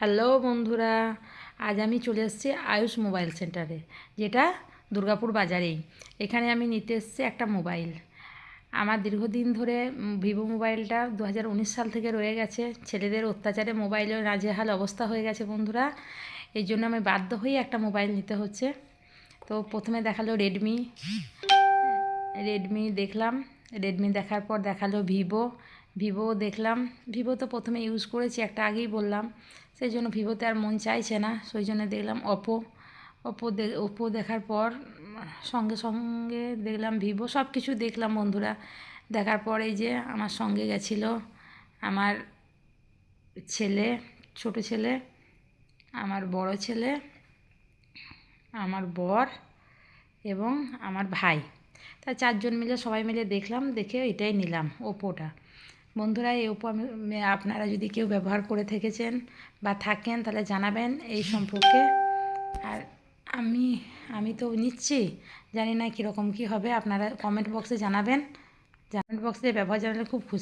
Hello বন্ধুরা, আজ আমি চলে এসেছি আয়ুষ মোবাইল সেন্টারে, যেটা দুর্গাপুর বাজারেই। এখানে আমি নিতে এসেছি একটা মোবাইল। আমার দীর্ঘদিন ধরে ভিভো মোবাইলটা 2019 সাল থেকে রয়ে গেছে। ছেলেদের অত্যাচারে মোবাইলের নাজেহাল অবস্থা হয়ে গেছে বন্ধুরা। এই জন্য আমি বাধ্য হয়ে একটা মোবাইল নিতে হচ্ছে। তো প্রথমে দেখালো রেডমি। দেখলাম। রেডমি দেখার পর দেখালো ভিভো দেখলাম। ভিভো তো প্রথমে ইউজ করেছি, একটা আগেই বললাম, সেই জন্য ভিভোতে আর মন চাইছে না। সেই জন্য দেখলাম ওপো দেখার পর সঙ্গে সঙ্গে দেখলাম ভিভো। সব কিছু দেখলাম বন্ধুরা। দেখার পর এই যে আমার সঙ্গে গেছিলো আমার ছেলে, ছোট ছেলে, আমার বড় ছেলে, আমার বর এবং আমার ভাই। তা চারজন মিলে সবাই মিলে দেখলাম, দেখে এটাই নিলাম, ওপোটা। বন্ধুরা, এই ওপো আপনারা যদি কেউ ব্যবহার করে থেকেছেন বা থাকেন তাহলে জানাবেন এই সম্পর্কে। আর আমি আমি তো নিচ্ছি, জানি না কীরকম কী হবে, আপনারা কমেন্ট বক্সে জানাবেন। কমেন্ট বক্সে ব্যবহার জানালে খুব খুশি।